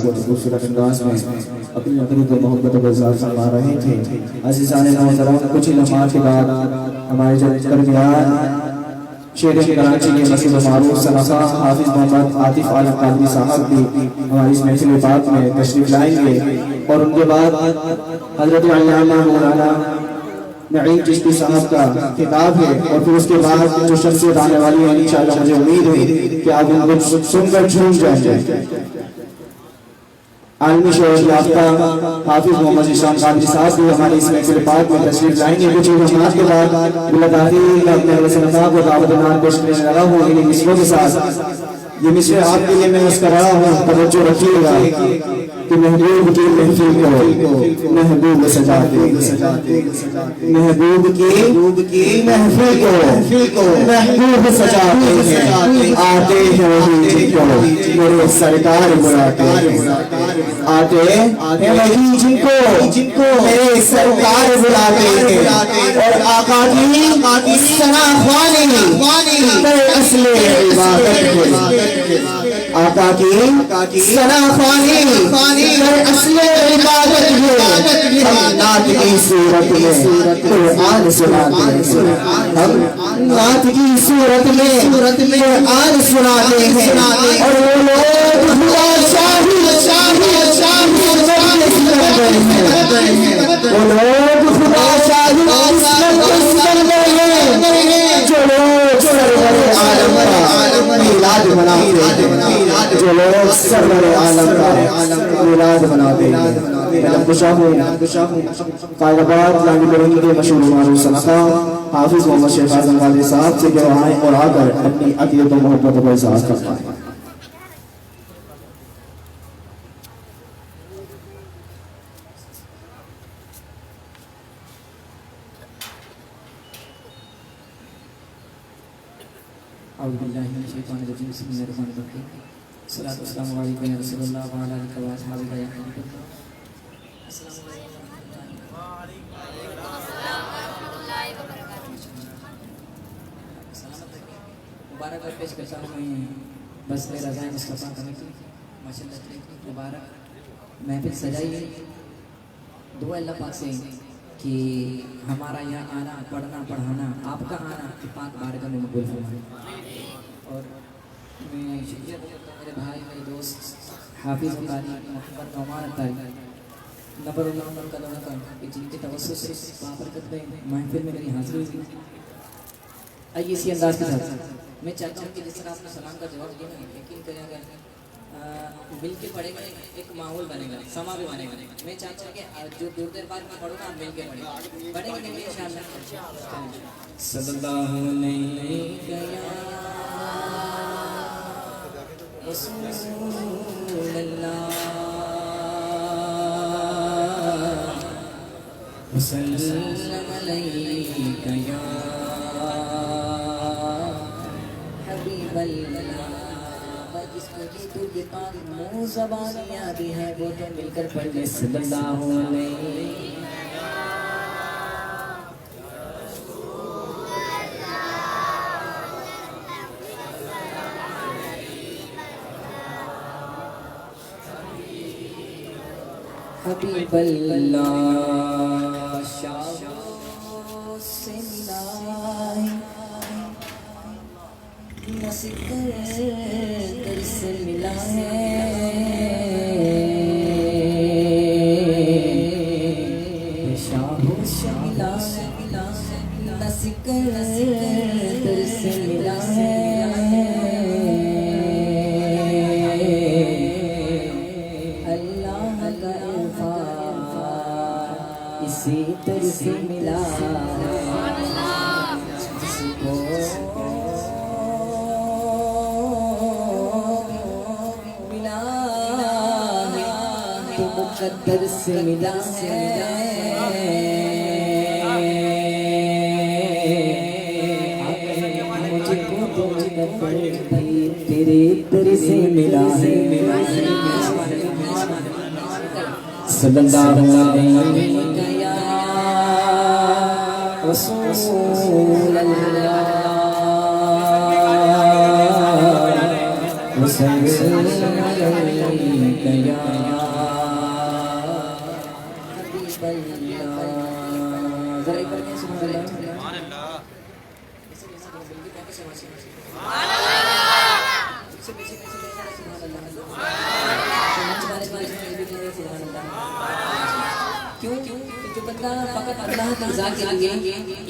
बहुत खूबसूरत अंदाज में अपनी अकरीब व मोहब्बत का इज़हार फरमा रहे थे। अज़ीज़ान मोहतरम, कुछ ही लम्हात के बाद हमारे जो दरमियान शेर कराची के मशहूर मारूफ सलाखा हाफिज़ मोहम्मद आतिफ आलम कादरी साहब भी हमारी इस महफिल पाक में तशरीफ लाएंगे और उनके बाद हज़रत अल्लामा मौलाना नईम चिश्ती साहब का खिताब है और फिर उसके बाद जो शख्सियत आने वाली है इंशाअल्लाह मुझे उम्मीद है कि आप उनको सुनकर झूम जाएंगे। आलमी शोहरत याफ्ता हाफिज़ मोहम्मद ज़ीशान कादरी साहब भी हमारे इस महफिल पाक में तशरीफ लाएंगे। कुछ जमात के बाद बिलाताखीर अपने रसूलुल्लाह को दावत पेश करने लगा हूँ इन मिसरों के साथ। ये मिसरे आपके लिए मैं मुस्कुरा हूँ, तवज्जो रखिएगा कि महबूब की महफिल को महबूब सजाते, महबूब की महफिल को महबूब सजाते हैं। आते हैं वही जिनको मेरे सरकार बुलाते हैं, आते हैं वही जिनको मेरे सरकार बुलाते हैं। और आका की सना ख्वानी असले इबादत है, आका की सना ख्वानी असले इबादत है। हम नात की सूरत में कुरान सुनाते हैं, हम नात की सूरत में कुरान सुनाते हैं। और वो लोग खुदा शाही वो लोग खुदा शाही जो लोग सरवर आलम का मिलाद मनाते हैं, जो लोग सरवर आलम का मिलाद मनाते हैं। मैं खुशा हूँ कायदाबाद लांगी बरौनी के मशहूर मारूफ सलाखा हाफिज़ मोहम्मद शेख आज़म वाले साहब से कि आए और आकर अपनी अक़ीदत व मोहब्बत का इज़हार फरमाएं। मुबारक पेश करता हूँ मैं बस मेरा रज़ाए मुस्तफ़ा कमेटी माशाअल्लाह मुबारक महफिल सजाई है। दुआ अल्लाह पाक से कि हमारा यहाँ आना, पढ़ना, पढ़ाना, आपका आना पाक बारगाह में मकबूल फरमाए। और मैं शुक्रिया करता हूँ मेरे भाई, मेरे दोस्त हाफिज़ कारी मोहम्मद नौमान अत्तारी नबरुल्लाह का दोनों का जिनके तवस्सुल से बाबरकत में महफिल में मेरी हाज़िरी हुई। आइए इसी अंदाज के साथ मैं चाहता हूँ कि जिस तरह आपने सलाम का जवाब दिया ना, यकीन करेंगे मिल के पढ़ेगा, एक माहौल बनेगा, समा भी बनेगा। मैं चाहता हूँ कि जो दूर देर बाद में पढ़ो ना, आप मिल के पढ़ेंगे नहीं इंशाअल्लाह। सल्लल्लाहु अलैहि वसल्लम अलैका या जिसको जीतू के पास मुँह ज़बान याद है वो तो मिलकर पढ़ ले सल्लल्लाहु अलैहि। हबीबल्लाह शाहों से मिला है, नसीकर से मिला है, शाहों से मिला है, नसीकर से मिला है। अल्लाह का इरफान इसी तरह से मिला जिसको मुक़द्दर से मिला है। मुझको तेरे दर से मिला है। सल्लल्लाहु अलैहि रसूल अल्लाह वसल्लम अलैहि या हबीबल्लाह। जरा एक बार कहें सुभान अल्लाह। क्यों? जो बंदा फकत अल्लाह की रज़ा के लिए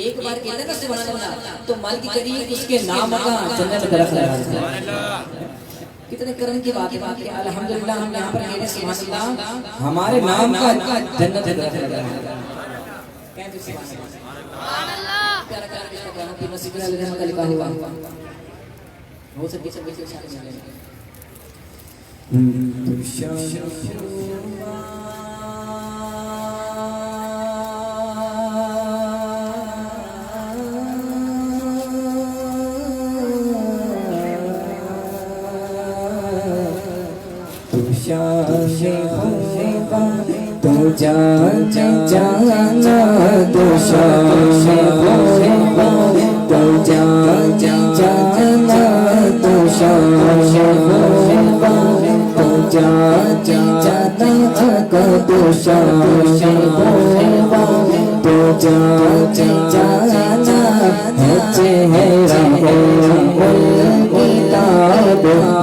एक बार कहता है ना सुभान अल्लाह, तो मालिक करीम उसके नाम का जन्नत में दरख्त लगा देता है। कितने करम की बात है कि अल्हम्दुलिल्लाह हम यहाँ पर कह रहे सुभान अल्लाह, हमारे नाम का जन्नत में दरख्त लगा देता है। कहते सुभान अल्लाह। प्यारा प्यारा कृष्ण का कि नसीब में रहमत का लिखा हुआ हो सके सब के साथ मिले। तो जाना तो शाने होगा, तो जाना तो शाने होगा, तो जाना तो शाने होगा, तो जाना चेहरा किताब तेरा पल तो शाने होगा, तो जाना तो शाने होगा, तो जाना चेहरा मेरा किताब तेरा बन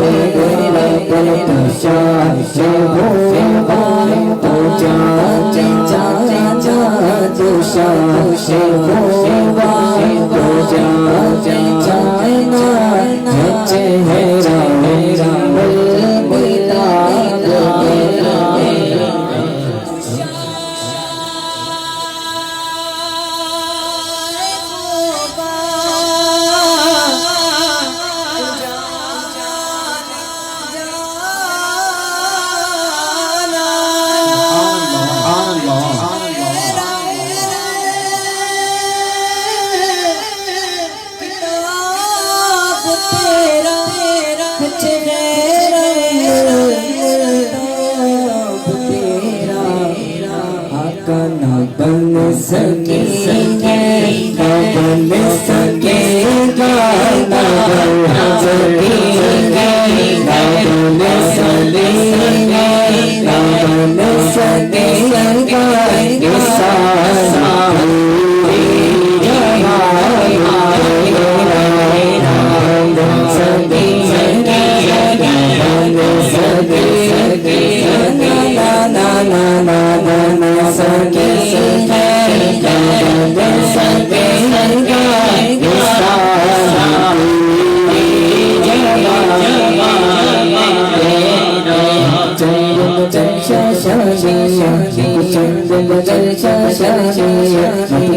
सकेगा, बन सकेगा, बन सकेगा, बन सकेगा, बन सकेगा,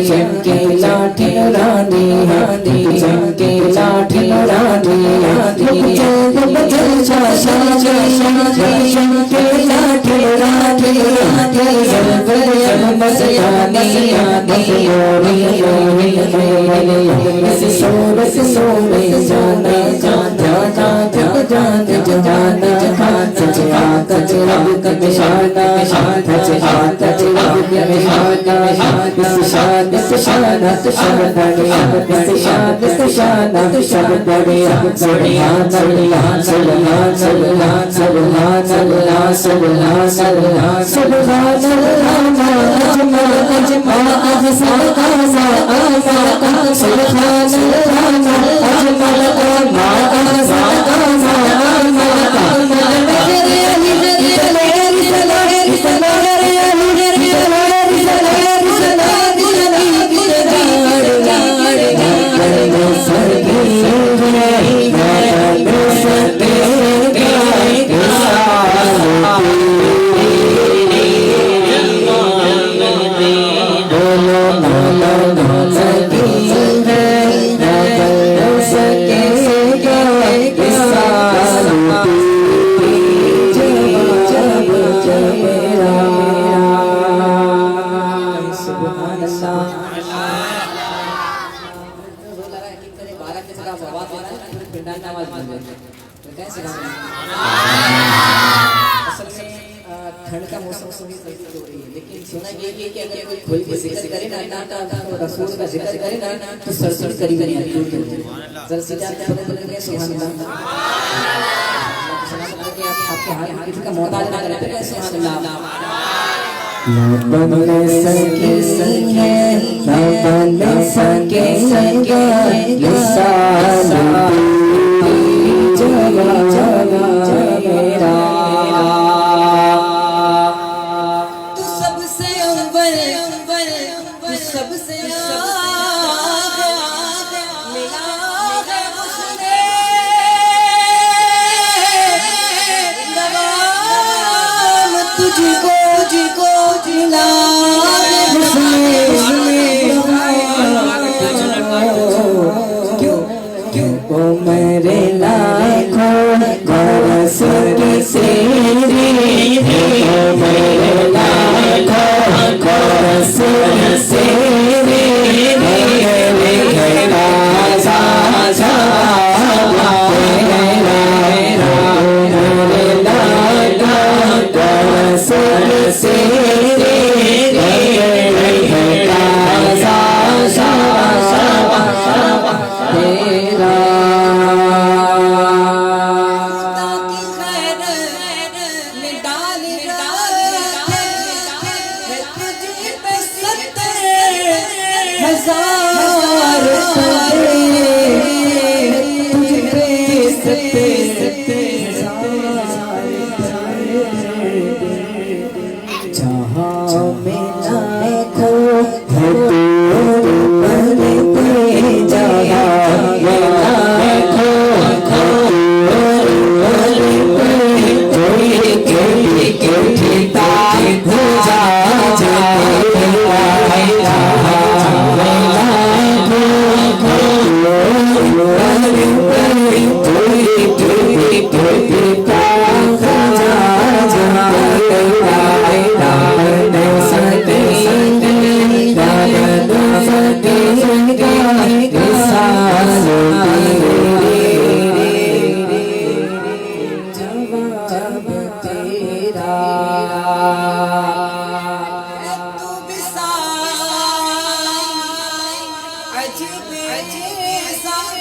चमके लाठी रानी हाथी, चमके लाठी रानी हाथी, चमके लाठी रानी हाथी, बसयानी हाथी मोरी मोरी मोरी सोरे सोरे जाना जाना जाना जाना जाना कचरा कचरा कचरा शाना शाना ठंड का मौसम सुनी हो रही है, लेकिन सुना ये कि अगर कोई खुल के जिक्र करे ना तो रसूल का जिक्र करे ना तो सरसर करीब नहीं आती। जरा सीधा सुभान अल्लाह। आपके हाथ में किसी का मोहताज ना करे फिर सुभान अल्लाह। ना बन सके ना बन सके तू सबसे अव्वल तू सबसे आखिर मिला है उसने नवाम तुझको मिला है क्यों क्यों ओ मेरे लाखों बरस की सेरी ओ मेरे लाखों बरस की सेरी मेरे राजा मेरे लाखों बरस की सेरी मेरे राजा तेरा जहाँ मिला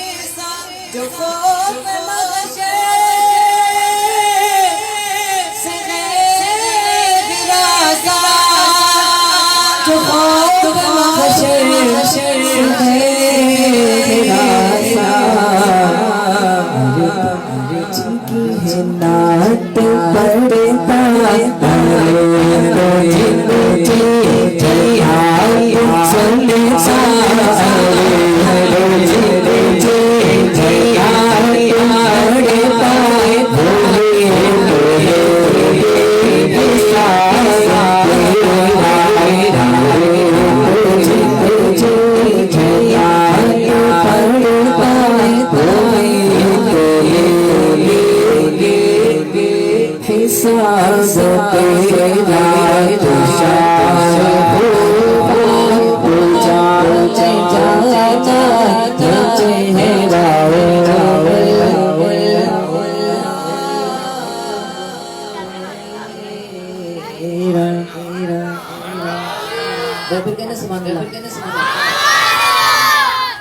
खो जो खौफ मगशे से गिरासा जो खौफ मगशे से गिरासा जिनकी है नाट पड़ता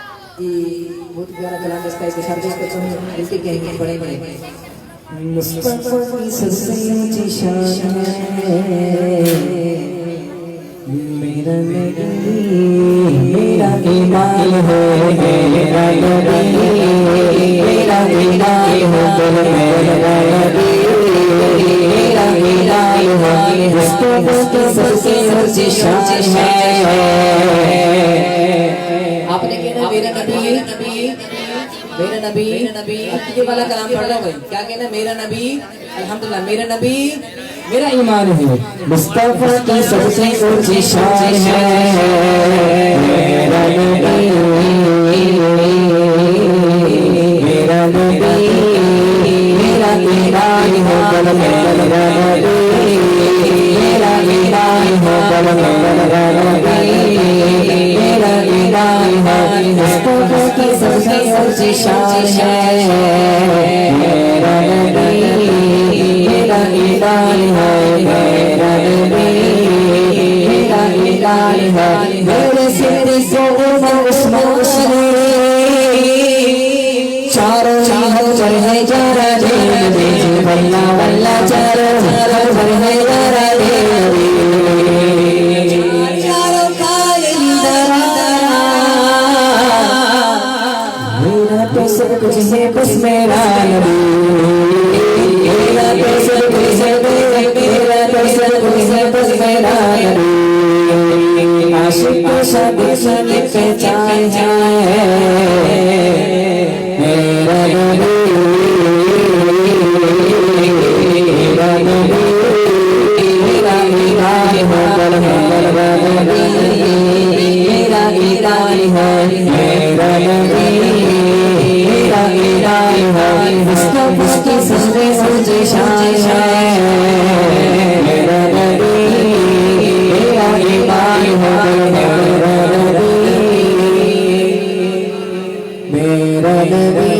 बहुत प्यारा कलाम इसका एक शब्द इसको सुनिए दिल के कहेंगे बड़े बड़े मुस्तफा की सबसे ऊंची शान मेरा नबी मेरा ईमान है मेरा नबी मेरा ईमान है मेरा नबी मेरा ईमान है मुस्तफा की सबसे ऊंची शान है। आपने कहना मेरा नबी अकीदे वाला कलाम पढ़ लो भाई। क्या कहना मेरा नबी अल्हम्दुलिल्लाह मेरा नबी मेरा ईमान है मुस्तफा की सबसे ऊंची शान है मेरा नबी मेरा नबी मेरा ईमान है मेरा नबी मेरा ईमान है मेरा नबी मेरा ईमान है मुस्तफा की सबसे ऊंची शान है मेरा नबी मेरा ईमान है मेरा नबी मेरा ईमान है मेरे सिर से उमर उस्मान चारों चारों चढ़े जा रहे हैं शादी पे पहचान है मेरा नबी मेरा नबी मेरा इलाही है मेरा नबी मेरा इलाही है मेरा नबी मेरा इलाही है उसका उसकी सजदे सजदे शान है मेरा नबी मेरा इलाही है मेरा नबी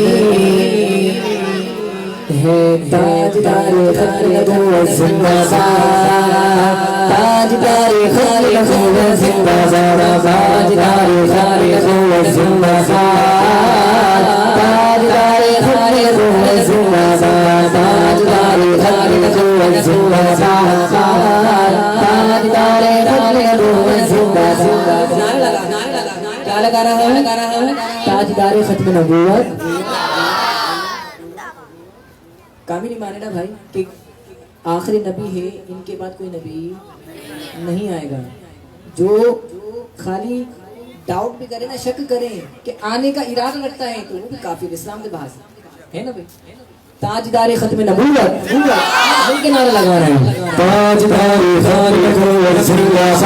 है ताजदार खल्द हुआ जिंदाबाद ताजदार खल्द हुआ जिंदाबाद ताजदार खल्द हुआ जिंदाबाद ताजदार खल्द हुआ जिंदाबाद ताजदार खल्द हुआ जिंदाबाद ताजदार खल्द हुआ जिंदाबाद क्या लगा रहा है ताजदार खत्म नबूवत कामी नहीं माने ना भाई कि आखिरी नबी है, इनके बाद कोई नबी नहीं आएगा। जो खाली डाउट भी करे ना, शक करे कि आने का इरादा रखता है, तो वो भी काफिर इस्लाम के बाहर है ना भाई। ताजदार खत्म नबूवत के नारा लगा रहे हैं ताजदार खत्म ताजदार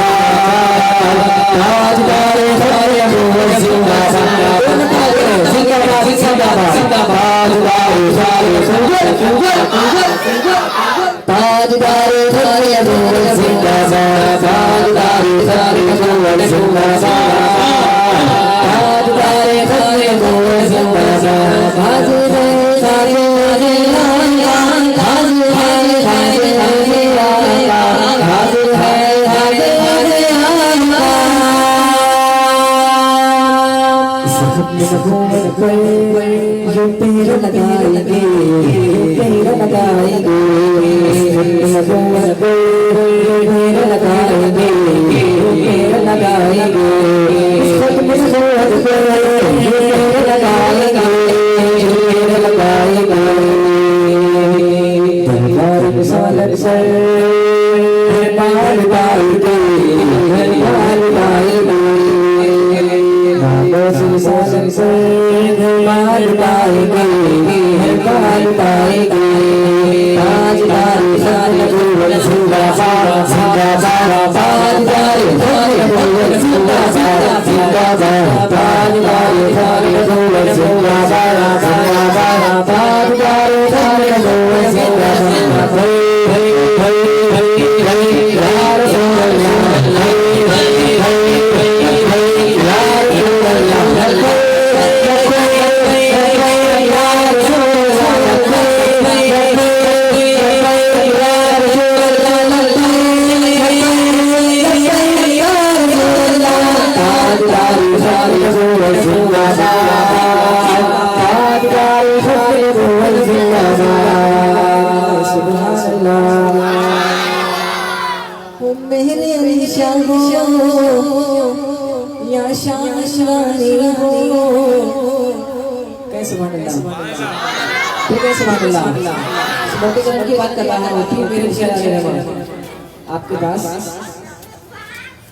आपके पास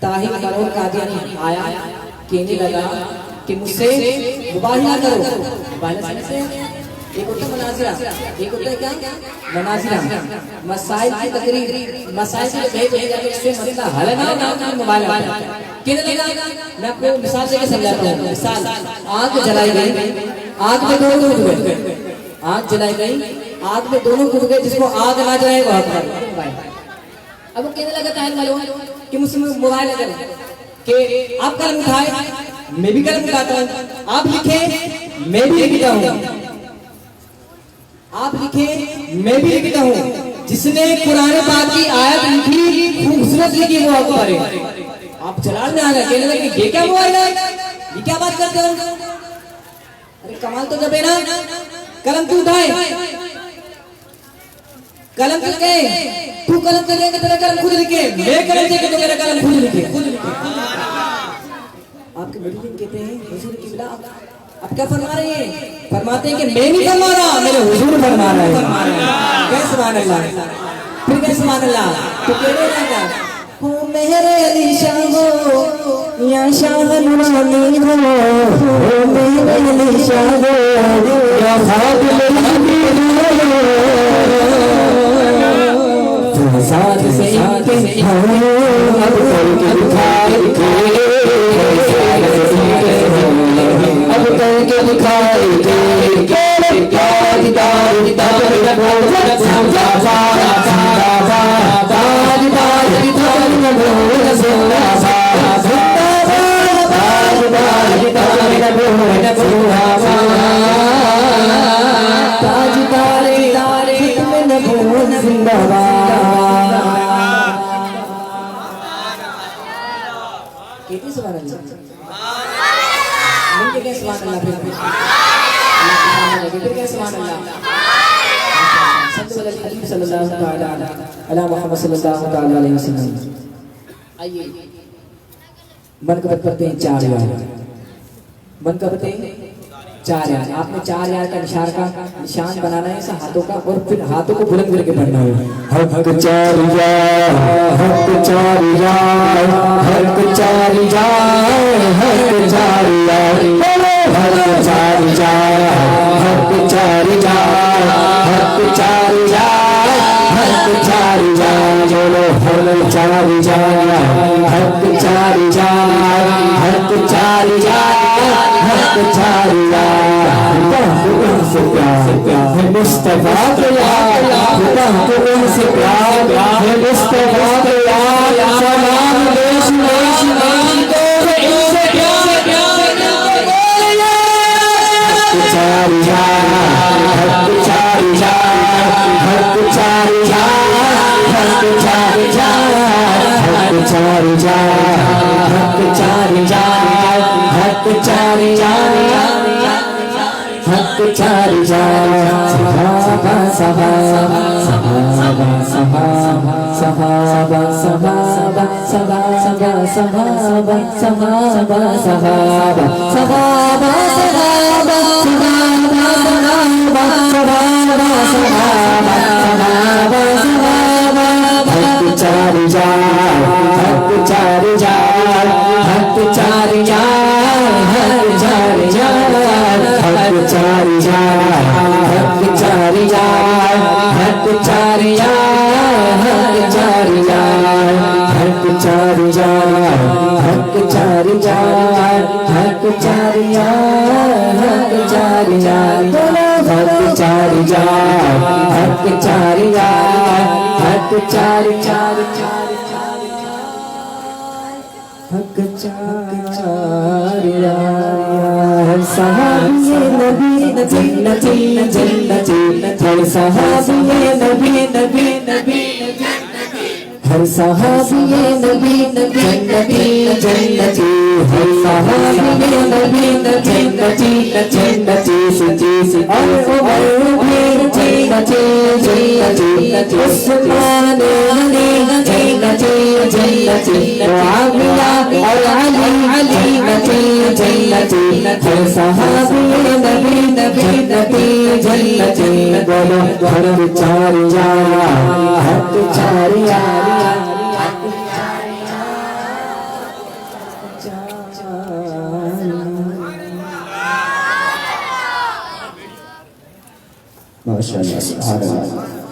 ताहिर करोड़ कादियानी आया, कहने लगा कि मुझसे मुबाहिला करो। एक होता मनाजिरा, एक होता है क्या मनाजिरा, मसाइल की तकरीर, मसाइल से इससे मसला हल ना हो मुबाहिला। कहने लगा, मैं आपको मिसाल से समझाता हूँ। मिसाल, आग जलाई गई, आग में दोनों कूद गए, आग जलाई गई, आग में दोनों कूद गए, जिसको आग ना जलाए वो हक। अब वो कहने लगा ताहिर वालों कि मुझसे मोबाइल लगा कि आप कलम उठाए, मैं भी कलम उठाता हूँ, आप लिखे मैं भी लिखता हूँ, आप लिखे मैं भी लिखता हूँ। जिसने कुरान पाक की आयत लिखी, खूबसूरत लिखी, वो हक करे। आप जलाल में आ गए, कहने लगे ये क्या मोबाइल है, ये क्या बात करते हो? अरे कमाल तो जब है ना, कलम तू उठाए, कलम तू लिखे, तू कलम से तो तेरा कलम खुद लिखे, मैं कलम से तो मेरा कलम खुद लिखे। आपके मुरीद कहते हैं हुजूर की बिला आप क्या फरमा रहे हैं? फरमाते हैं कि मैं नहीं फरमा रहा, मेरे हुजूर फरमा रहे हैं। कैसे सुभान अल्लाह, फिर कैसे सुभान अल्लाह। तो कहने लगा हो मेरे निशान हो या शाह नूरानी हो मेरे निशान हो या खाब साथ से आते हो अब करके दिखाए थे अब करके दिखाए थे आइए मन का पढ़ते हैं 4 यार मन का पढ़ते हैं 4 यार आपने 4 यार का निशान बनाना है हाथों का और फिर हाथों को बुलंद करके पढ़ना है हक 4 यार हक 4 यार हक 4 यार हक 4 यार हक 4 यार हक 4 यार हक 4 यार हक 4 यार बोलो हक 4 यार हक 4 यार हक 4 यार हक 4 यार से प्यार है मुस्तफा के यार से प्यार है मुस्तफा के यार सलाम देश इनसे प्यार हक 4 यार हक 4 यार हक 4 यार हक 4 यार हक 4 यार हक 4 यार हक 4 यार हक 4 यार सहाबा सहाबा सहाबा सहाबा सहाबा सहाबा सहाबा सहाबा सहाबा सहाबा सहाबा सहाबा हक 4 यार हक 4 यार हक 4 यार हक 4 यार हक 4 यार हक 4 यार हक 4 यार हक 4 यार हक 4 यार हक 4 यार हक 4 यार हक 4 यार बोलो हक 4 यार हक 4 यार हक 4 यार हक 4 यार सहाबी नबी जन्नती जन्नती हर सहाबी नबी नबी नबी हर सहाबी नबी जन्नती जन्नती हर सहाबी नबी जन्नती जन्नती सजी और भी जन्नती जन्नती उस्मान अली जन्नती जन्नती मुआविया और अली अली नबी जन्नती हर सहाबी नबी जन्नती जन्नती बोलो हक 4 यार हक 4 यार माशाअल्लाह सुभान अल्लाह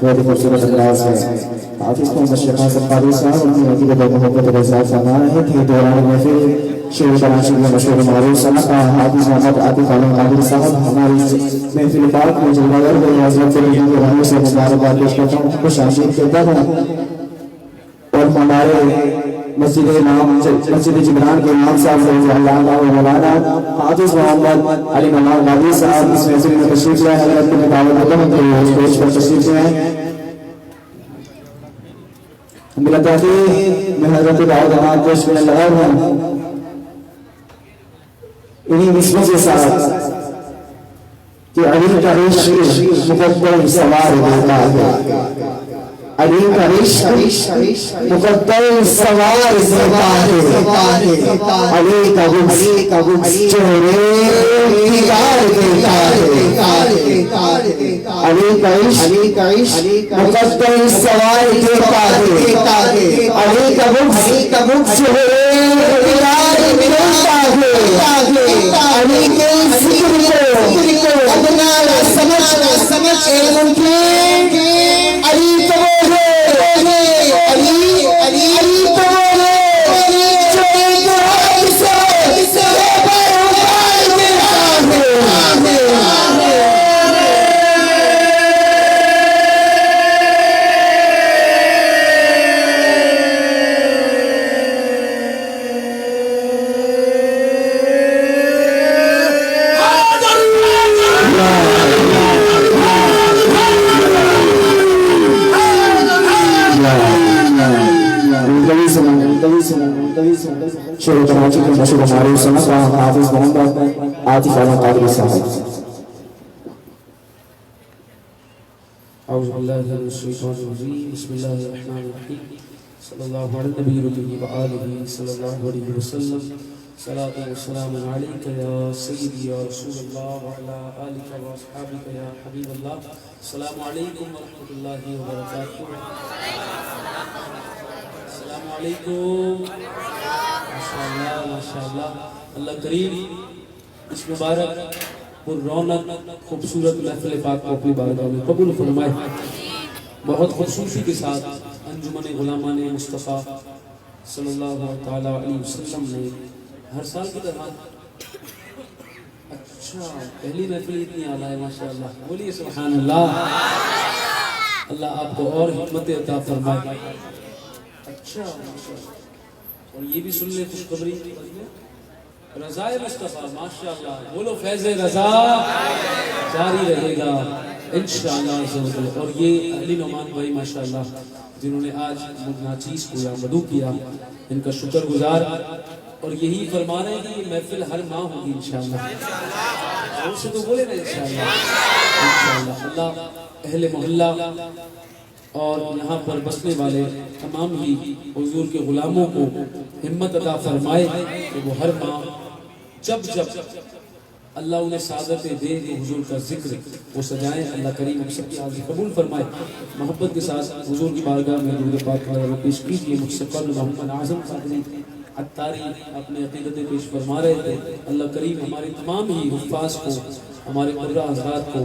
बहुत ही खूबसूरत अंदाज है हाफिज मोहम्मद शफा सफारी साहब उनकी हकीकत और मोहब्बत के साथ फरमाया है कि दौरान महफिल शेर कराची में मशहूर मारूफ साहब हाफिज मोहम्मद आतिफ आलम कादिर साहब हमारी महफिल पाक में जलवागर को हज़रत के रहमत से मुबारकबाद पेश करता हूं खुश आमदीद कहता हूं और हमारे मस्जिद जिब्रान के इमाम साहब मौलाना हाफिज मोहम्मद अली नवाज गाजी साहब इस महफिल में तशरीफ लाए हज़रत की दावत देता हूं कि स्टेज पर तशरीफ लाए मिला ताकि मैं हज़रत दाऊद अहमद पेश करने लगा हूं इन्हीं मिसलों के साथ कि अली का इश्क मुकद्दर सवार होता है अली का इश्क मुकद्दर सवार होता है अली का गुस्स चेहरे दीदार देता है अली का इश्क मुकद्दर सवार देता है अली तबुक से प्यार मिलता है अली के जिक्र को अपना समझ मुमकिन अली तो है अली तो है जो एक हाथ से बेपरवाह मिलता है। शेर कराची के मशहूर हमारे सनत हाफिज मोहम्मद आतिफ अली कादरी साहब। औज़ु बिल्लाहि मिनश शैतानिर रजीम बिस्मिल्लाहिर रहमानिर रहीम सल्लल्लाहु अलैहि व आलिहि सल्लल्लाहु अलैहि वसल्लम सलातु व सलामु अलैका या सय्यदी या रसूलल्लाह व अला आलिका व अस्हाबिका या हबीबल्लाह। अस्सलामु अलैकुम व रहमतुल्लाहि व बरकातुहू। अस्सलामु अलैकुम। माशाअल्लाह माशाअल्लाह। अल्लाह करीम इस मुबारक और रौनक खूबसूरत महफिल पाक को अपनी बारगाह में कबूल फरमाए। बहुत खूबसूरती के साथ अंजुमन गुलामान मुस्तफ़ा सल्लल्लाहु तआला अलैहि वसल्लम ने हर साल की तरह, अच्छा पहली महफिल इतनी आला है माशाअल्लाह, बोलिए सुभान अल्लाह। अल्लाह आपको और हिम्मत अता फरमाए। अच्छा और ये भी सुन ले खुशखबरी, रज़ाए मुस्तफ़ा माशाअल्लाह, बोलो फैज़ रज़ा जारी रहेगा इंशाअल्लाह। और ये अली नौमान भाई माशाअल्लाह जिन्होंने आज नाचीज़ को या मदू किया, इनका शुक्रगुजार। और यही फरमा रहे हैं कि ये महफिल हर माह होगी इंशाअल्लाह। उससे तो बोले ना इंशाअल्लाह। अल्लाह अहले मोहल्ला और यहाँ पर बसने वाले तमाम ही हुजूर के गुलामों को हिम्मत अता फरमाए कि वो हर माह जब अल्लाह उन्हें सादतें दे तो हुजूर का जिक्र वो सजाएं। अल्लाह करीम हम सबकी आज़ कबूल फरमाए। मोहब्बत के साथ हुजूर की बारगाह में दुरूद पाक पेश कीजिए। मुझसे कल मोहम्मद आज़म कादरी अत्तारी अपने अक़ीदतें पेश फरमा रहे थे। अल्लाह करीम हमारे तमाम ही हुफ़्फ़ाज़ को, हमारे मुर्रा हज़रात को,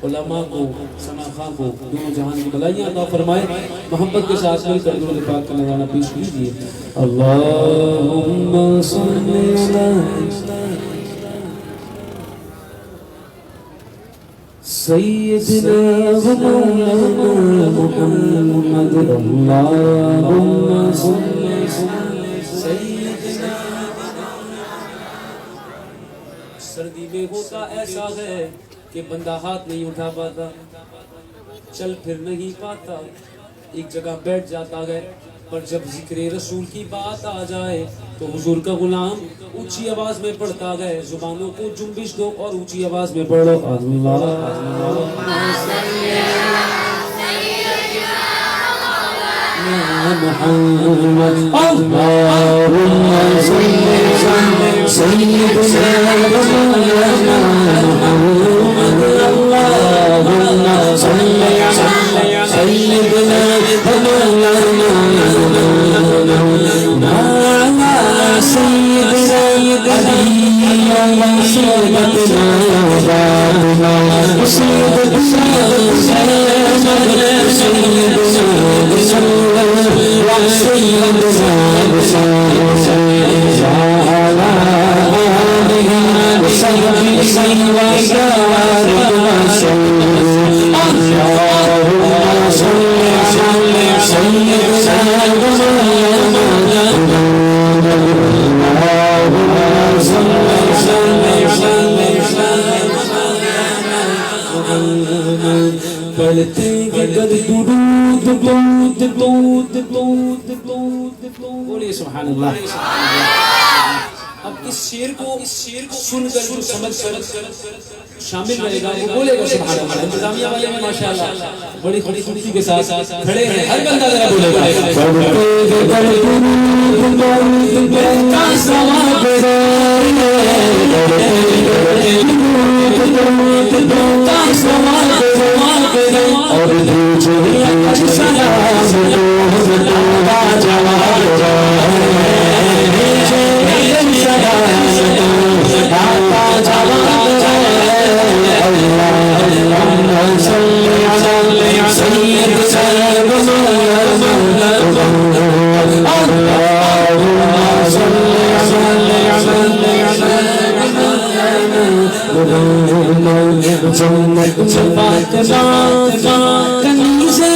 उलमा को, सनाख़ा को दोनों जहान की भलाइयाँ अता फरमाए। मोहब्बत के साथ मिलकर दुरूद पाक का नज़ारा पेश कीजिए। अल्लाहुम्मा सल्ली अला सय्यिदना व मौलाना मुहम्मद। अल्लाहुम्मा सल्ली सय्यिदना। सर्दी में होता ऐसा है कि बंदा हाथ नहीं उठा पाता, चल फिर नहीं पाता, एक जगह बैठ जाता है। पर जब जिक्र रसूल की बात आ जाए तो हुजूर का गुलाम ऊंची आवाज में पढ़ता है। जुबानों को जुम्बिश दो और ऊंची आवाज में पढ़ो अल्लाह बोलिए सुभान अल्लाह। अब इस शेर को सुनकर जो समझ शामिल रहेगा वो बोलेगा सुभान अल्लाह। इंतजामिया वाले में माशाअल्लाह बड़ी खूबसूरती के साथ खड़े हैं, हर बंदा जरा बोलेगा और जन्नत में फातिमा कहीं से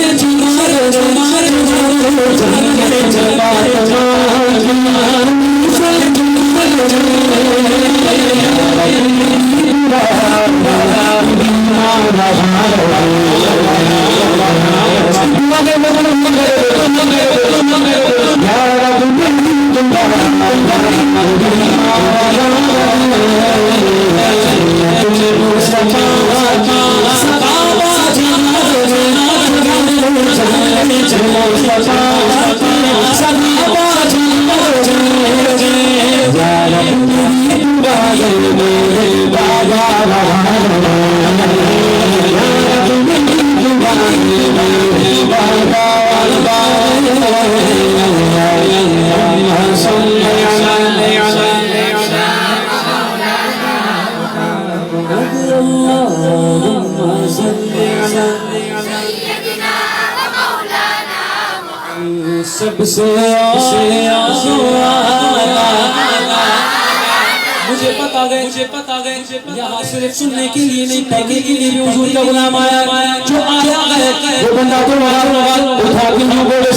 सबसे मुझे पता गए यहाँ सिर्फ सुनने के लिए नहीं पढ़ने के लिए भी हुजूर का गुलाम आया जो आया है वो बंदा तो उठा के यूं बोले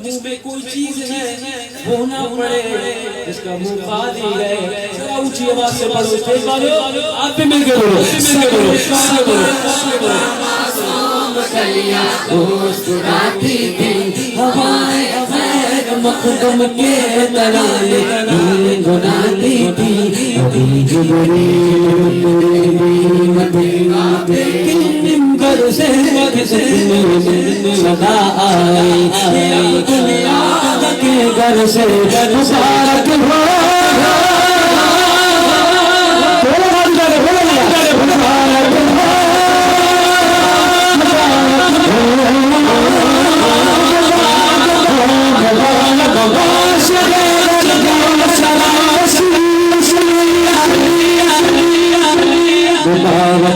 जिसमें कोई चीज है वो ना पड़े जिसका मुंह खाली है जरा ऊंची आवाज से पढ़ो स्टेज वालों आप भी मिलके बोलो मुस्कुराती थी हवाएं मखदम के तराने गुनगुनाती थी घर से सदा आई के घर से मुबारक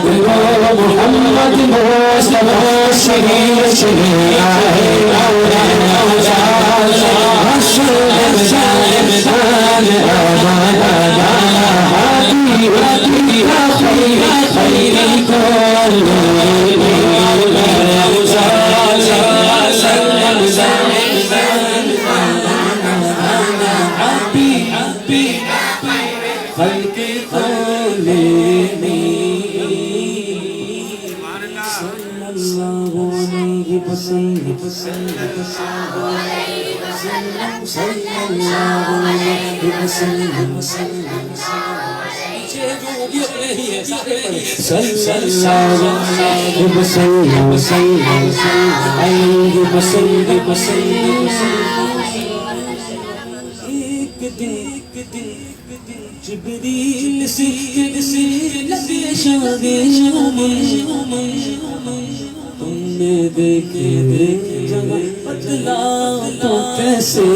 हो मोहम्मद मुस्तफा शहीद शहीद आए जिब्रील से लगे शादी तुमने देखे जगह बदला तो कैसे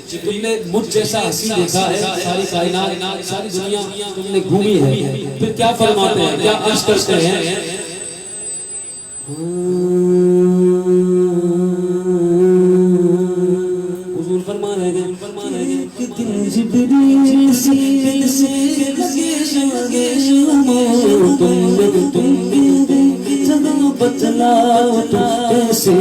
जिब्रील ने मुझ जैसा हंसी देखा है, सारी कायनात सारी दुनिया तुमने घूमी है, फिर क्या फरमाते हैं, क्या अर्ज करते हैं? हुजूर फरमा रहे हैं कि दिल जिब्रील से लगे तुम जगह बदलाओ तो कैसे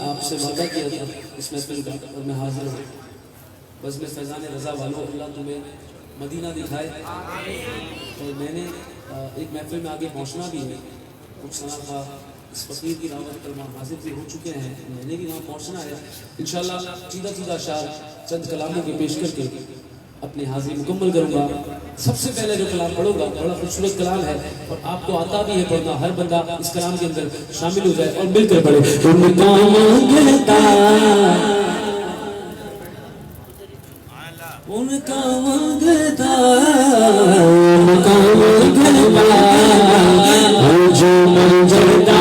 आपसे वादा किया था इस महफिल का और मैं हाजिर हूँ। बस मैं फैज़ान रज़ा वालों अल्लाह तुम्हें मदीना दिखाए। और मैंने एक महफिल में आगे पहुँचना भी है, कुछ सना था इस फ़कीर की दावत पर वहाँ हाजिर भी हो चुके हैं, मैंने भी वहाँ पहुँचना है इंशाअल्लाह। सीधा शार चंद कलामों के पेश करके अपनी हाजिरी मुकम्मल करूँगा। सबसे पहले जो कलाम पढ़ूंगा बड़ा खूबसूरत कलाम है और आपको आता भी है पढ़ना, हर बंदा इस कलाम के अंदर शामिल हो जाए और मिलकर पढ़े। उनका मांगता जो मंजरता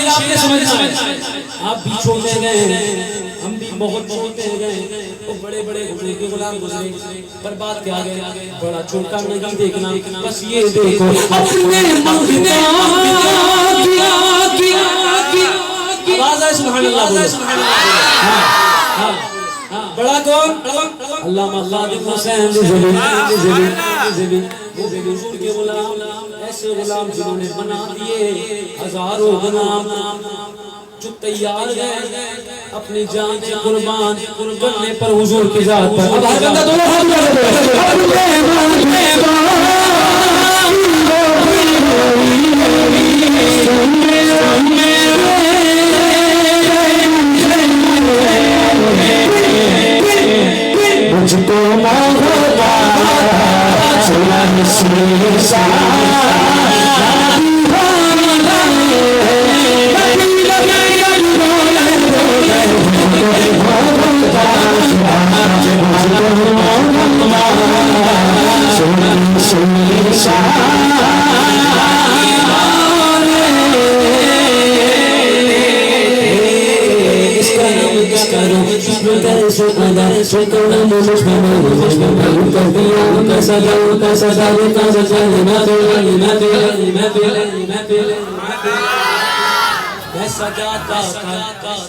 शेर आपने समझना है। आप भी छोटे गए, हम भी बहुत छोटे गए, वो बड़े बड़े हुजूर के गुलाम गुजरे, पर बात क्या गए, बड़ा छोटा नहीं देखना, बस ये देखो अपने मंगने आवाज है सुभान अल्लाह बोलो। बड़ा कौन? अल्लामा खादिम हुसैन हुजूर के गुलाम, ऐसे गुलाम जिन्होंने बना दिए हजारों गुलाम, जो तैयार गए अपनी जान से कुर्बान करने पर हुजूर की जात पर। अब हर बंदा दोनों हाथ उठा दे। मुझको मांगोगा चला नसीसा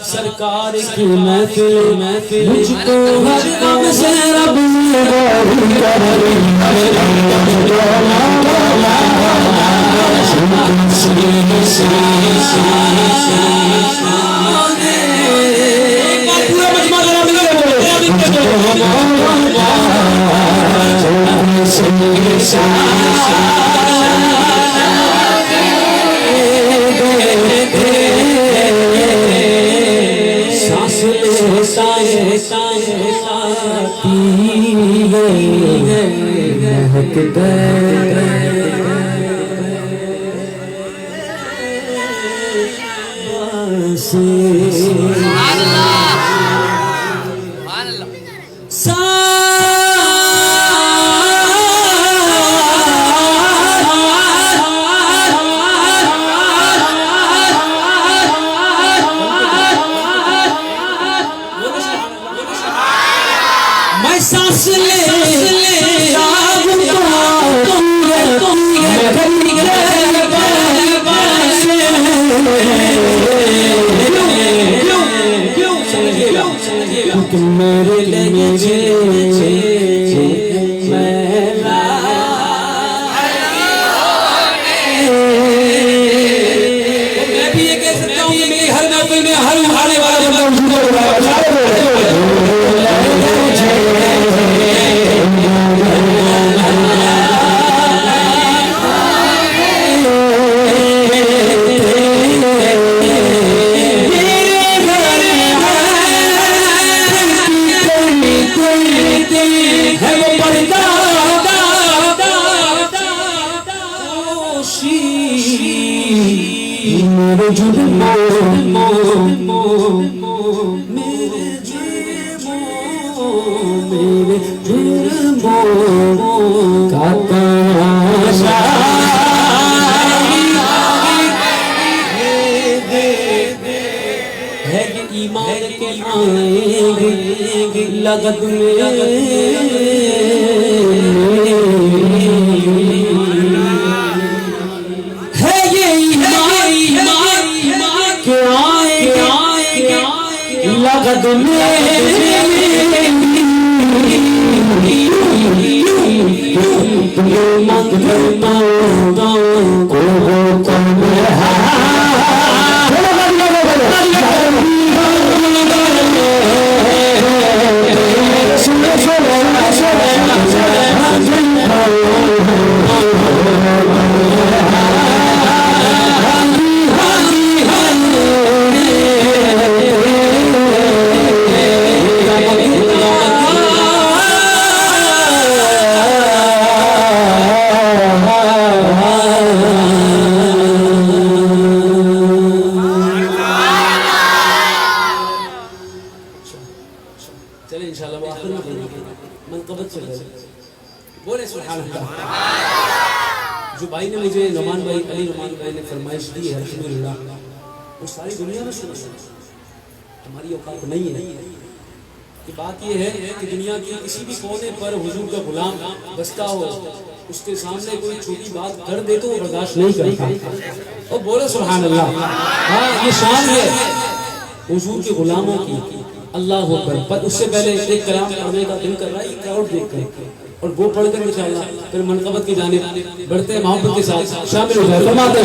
सरकार की महफिल मुझको हरदम से रब ने बारी कर लगत है ये के आए लगत बोले सुभान अल्लाह। जो भाई ने मुझे नुमान भाई अली नुमान भाई ने फरमाइश दी है अल्हम्दुलिल्लाह वो सारी दुनिया में सुना है, हमारी औकात नहीं है। कि बात ये है कि दुनिया के किसी भी कोने पर हुजूर का गुलाम बसता हो, उसके सामने कोई छोटी बात कर दे तो वो बर्दाश्त नहीं करता। और बोलो सुभान अल्लाह। हाँ, ये शान है हुजूर के गुलामों की, अल्लाह अकबर। पर उससे पहले एक कलाम पढ़ने का दिल कर रहा है क्राउड देखकर, और वो पढ़कर इंशाअल्लाह फिर मनकबत की जानिब बढ़ते हैं, मोहब्बत के साथ शामिल हो जाए। फरमाते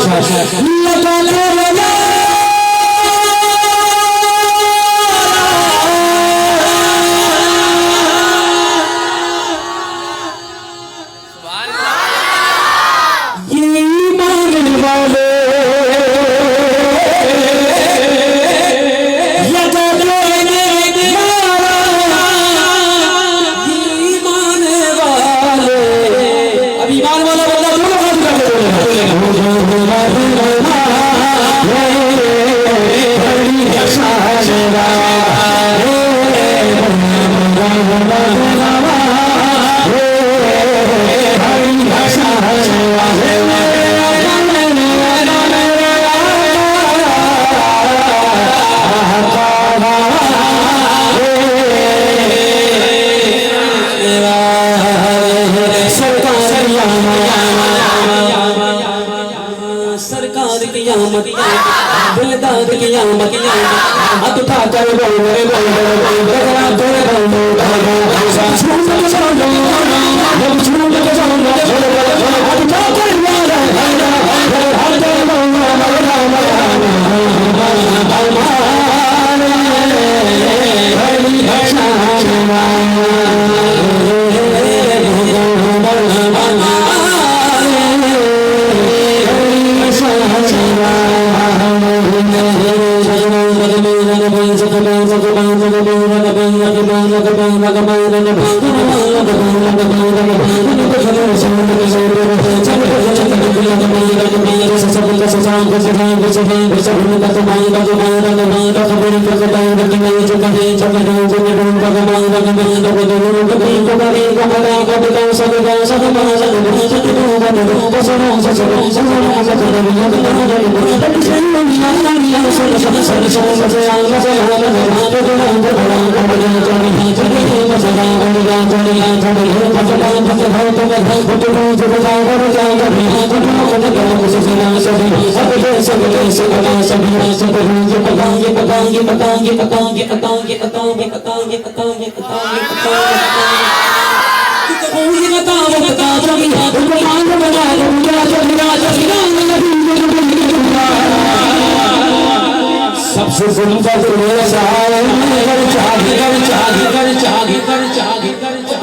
सबसे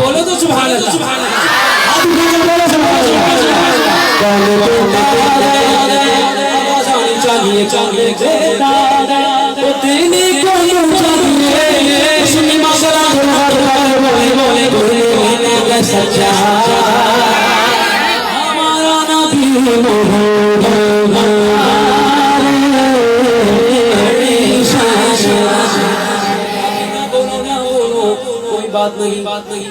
बोलो तो सुभान अल्लाह। चाहिए चाहिए देने को चाहिए सच्चा हमारा बात नहीं, बात नहीं।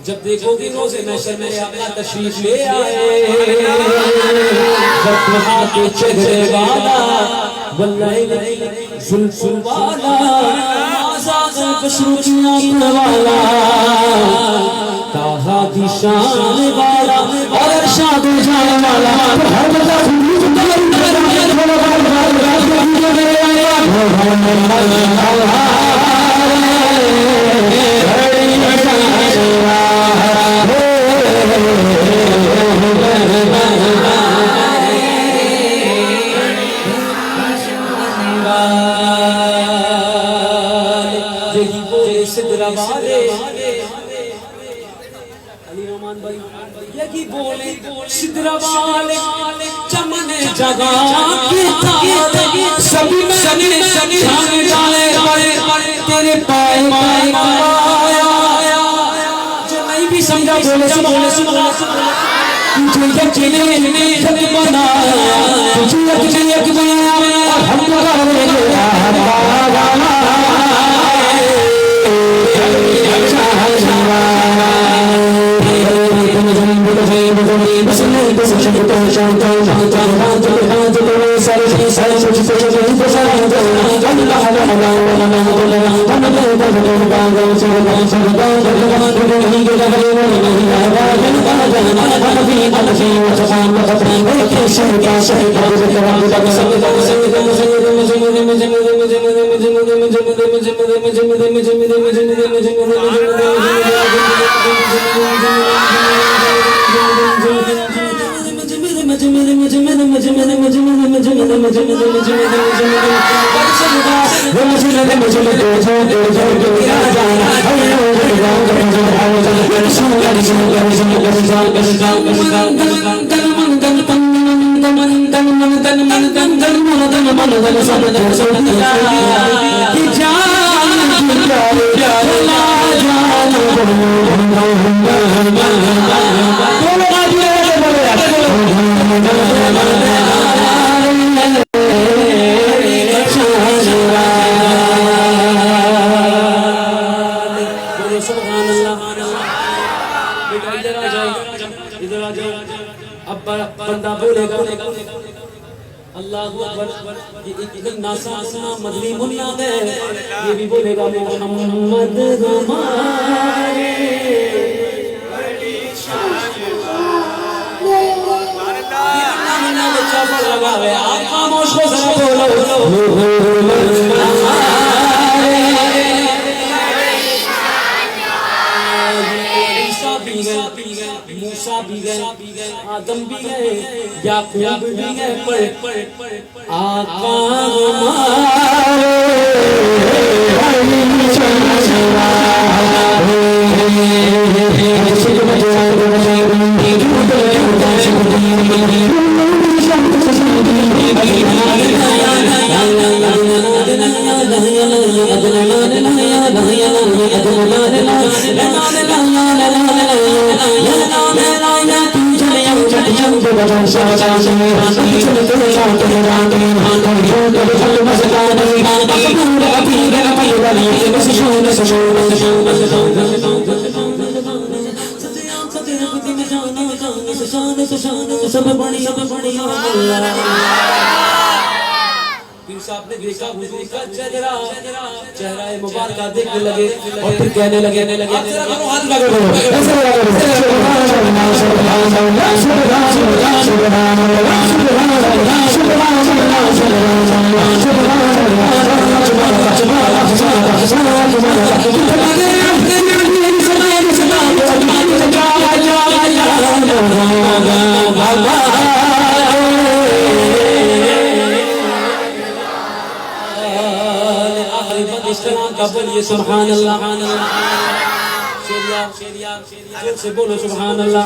जब देखोगे रोज़े महशर में अपना तशरीफ ले आए, के चेहरे वाला वल्लाही जुल्फुल वाला वाला ताहा दी शान वाला और इरशाद जाने वाला चमन जगा सभी तेरे पाए जो नहीं भी समझा बोले बंदा बोलेगा अल्लाहू अकबर, ये एक नासा सुना मदनी मुन्ना है, ये भी बोलेगा मोहम्मद हमारे बड़ी शान वाला बच्चा पढ़ लगा है। आप खामोश हो जरा मूसा भी गए, आदम भी गए, याकूब भी गए, पर आका आपने देखा हुजूर का चेहरा मुबारक देखने लगे और फिर कहने लगे हाथ लगा बोलिए सुभान अल्लाह, जोर से बोलो सुभान अल्लाह।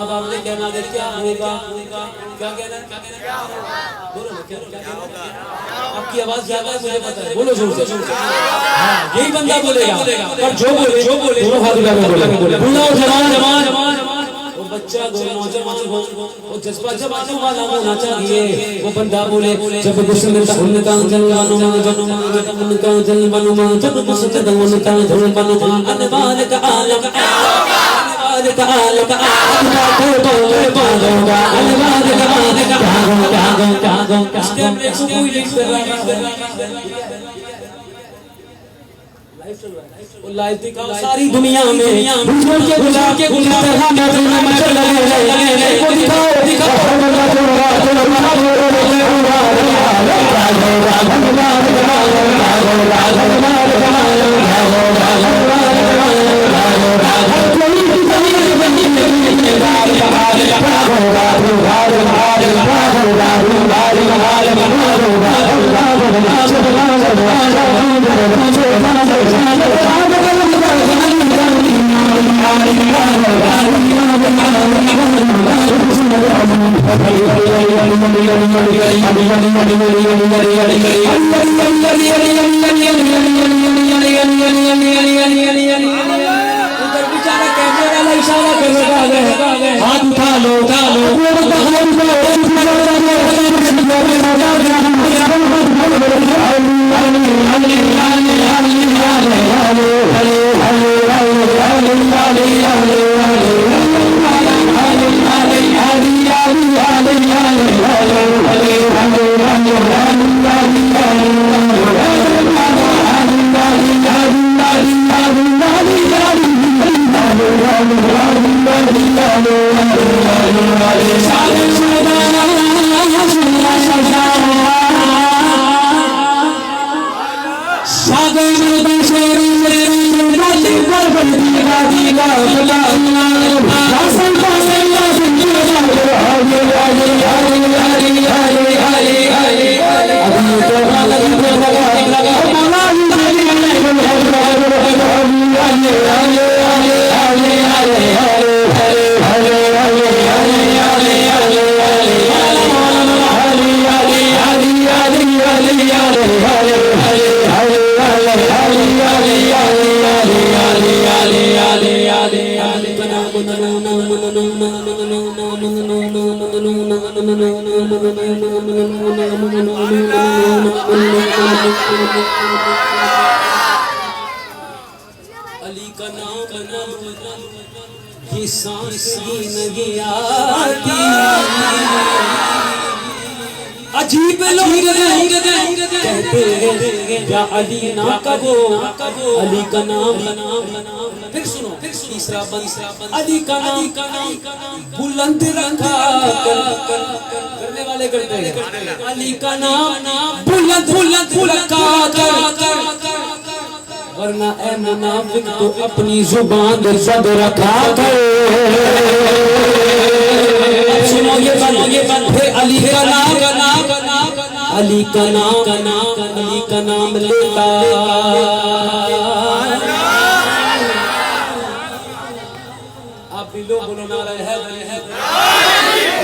अब आपने कहना है क्या होगा, क्या कहना बोलो क्या आपकी आवाज ज्यादा है मुझे पता है, बोलो जोर से। यही बंदा बोलेगा, पर जो बोले दोनों हाथ उठा के बोले बुलाओ जवान जवान जवान। बच्चा को नौजवान हो वो जज्बा जवानों वाला होना चाहिए। वो बंदा बोले जब दुश्मन का उनका जलवानो जनमा उनका जलवानो जब दुश्मन का उनका जलवानो अनवार का आलम अनवार का आलम अल्लाह को बोले बोलेगा अनवार का आलम इसके हमने कोई लिख रहा लाइफ दिखाओ सारी दुनिया में दूसरों के गुलाब के गुलाब हाथ उठा लो उठा लो अली का नाम ये सांस गिन आती अजीब लोग कहते हैं क्या अली ना कहो अली का नाम फिर सुनो तीसरा बंद अली का नाम बुलंद रखा करने वाले करते हैं अली का नाम बुलंद रखा वरना ए मुनाफिक तो अपनी जुबान बंद रखा कर सुनो ये बात फिर अली का नाम अली का नाम लेता आप भी लोग बोलो ना रहे हैं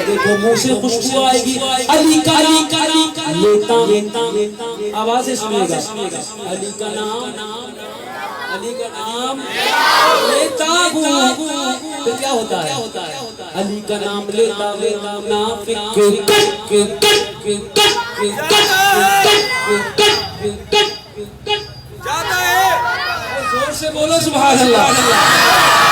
देखो मुंह से खुशबू आएगी अली का लेता आवाज से सुनेगा अली का नाम लेता हूँ तो क्या होता है अली का नाम लेता जोर से बोलो सुभान अल्लाह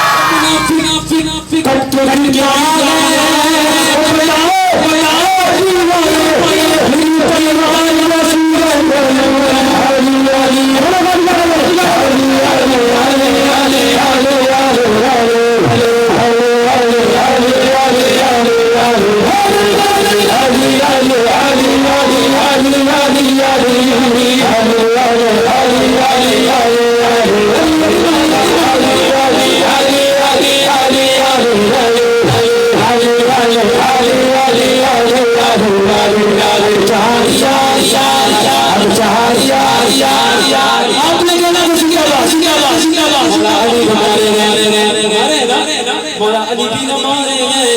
मौला अली भी न मारे गए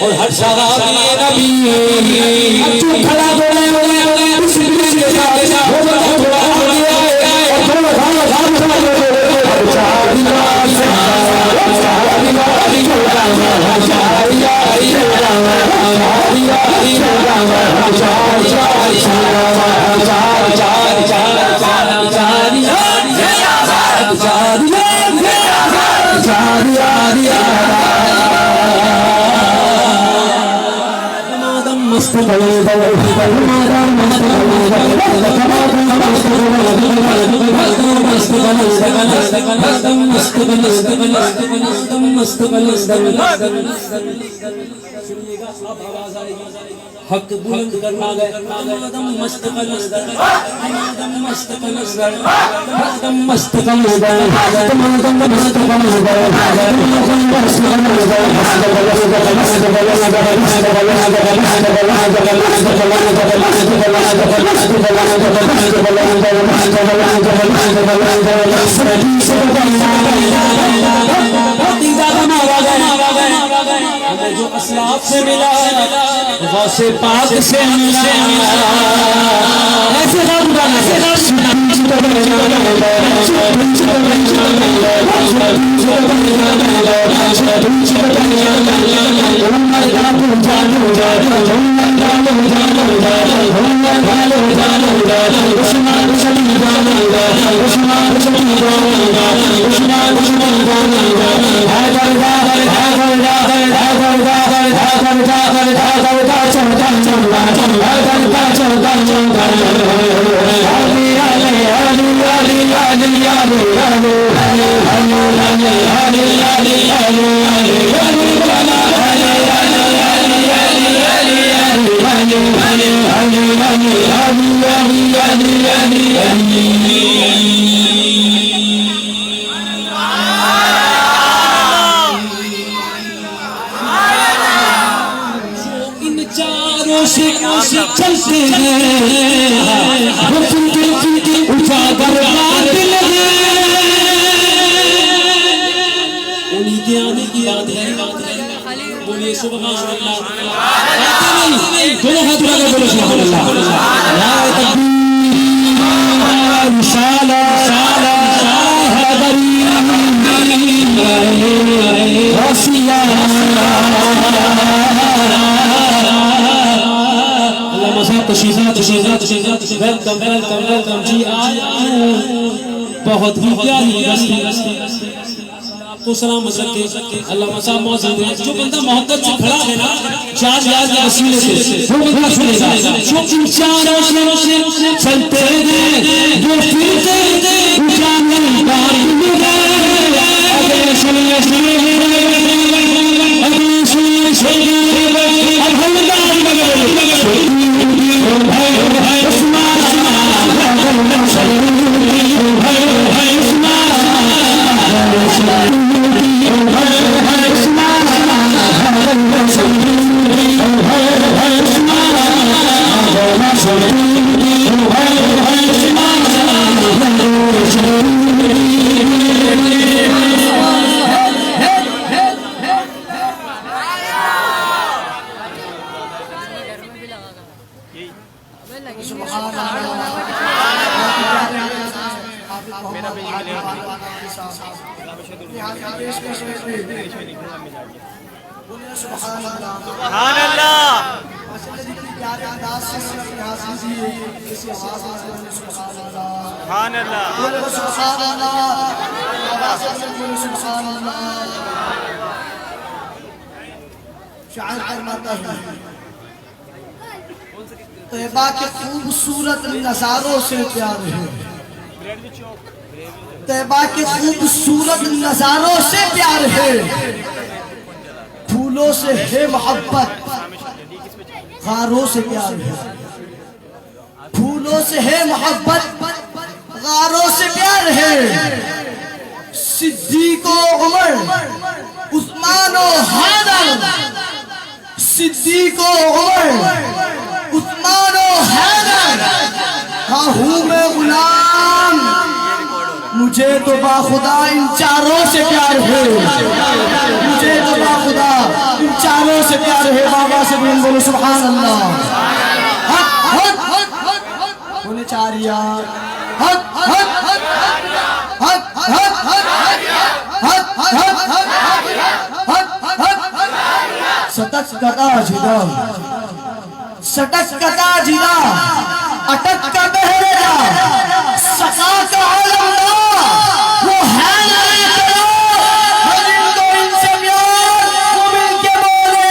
और हर सहाबी नबी खड़ा बोले के साथ हक बुलंद करना गए एकदम मस्त कलंदर एकदम मस्त कलंदर एकदम मस्त कलंदर एकदम मस्त कलंदर जो असलाफ से मिला गौसे पाक से मिला ऐसे नाम गाना चलते हैं वो फिर उजागर बादल है उन्हीं के आने की याद है बोलिए सुभान अल्लाह दोनों हाथ उठा कर बोलो सुभान अल्लाह नारे तकबीर शाला शाला हैदरी रसिया अल्लाह मसा तशरीफ वेलकम जी आए बहुत ही प्यारी हस्ती आपको सलाम रखे अल्लाह मसा मौजूद है जो बंदा मोहब्बत से खड़ा है ना चार याद के वसीले से वो बंदा सुनेगा जो चारों से चलते हैं जो फिरते उजागर बादल है अबे सुनिए अब हम तैयबा के खूबसूरत नजारों से प्यार है तैयबा के खूबसूरत नजारों से प्यार है फूलों से है मोहब्बत गारों से प्यार है फूलों से है मोहब्बत गारों से प्यार है सिद्दीक़ उमर उस्मान हैदर सिद्दीक़ उमर उस्मान हैदर हाँ हूँ मैं गुलाम मुझे तो बाखुदा इन चारों से प्यार है मुझे तो बाखुदा इन चारों से प्यार है बाबा से बोलो सुभान अल्लाह बोले चार यार सटक कटा जिदा सटक कटा जिदा अटक का बहरेगा सका का आलमदार वो है ना करो हजिन तो इनसे प्यार वो मिलके बोले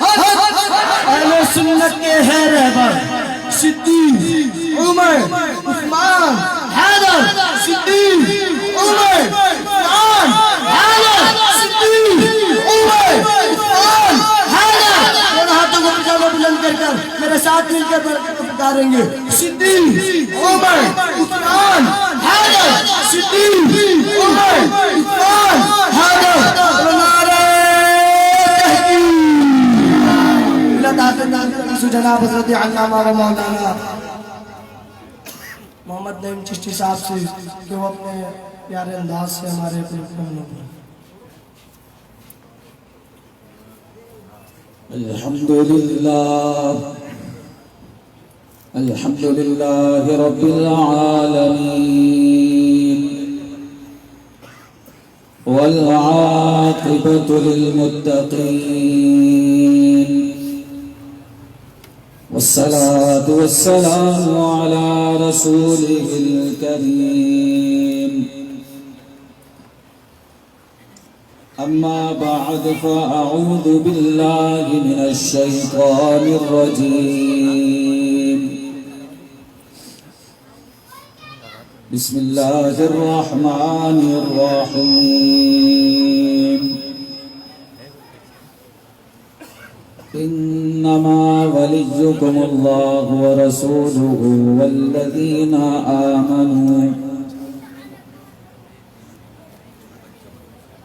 अहले सुन्नत के है रहबर सिद्दीक़ उमर उस्मान हैदर सिद्दीक़ उमर उस्मान हैदर सिद्दीक़ उमर उस्मान हैदर दोनों हाथों को पजामा बुलंद कर मेरे साथ मिलकर पुकारेंगे सिद्दीक़ उमर उस्मान हैदर सिद्दीक़ उमर उस्मान हैदर नारे तहकीक जनाब हज़रत अल्लामा व मौलाना मोहम्मद नईम चिश्ती साहब से कि वो अपने प्यारे अंदाज से हमारे अल्हम्दुलिल्लाह रब्बिल आलमीन वल आक़िबतु लिल मुत्तक़ीन वस्सलातु वस्सलामु अला रसूलिहिल करीम अम्मा बअद फ़अऊज़ु बिल्लाहि मिनश शैतानिर रजीम बिस्मिल्लाहिर रहमानिर रहीम इन्नमा वलिय्युकुमुल्लाहु व रसूलुहु वल्लज़ीना आमनू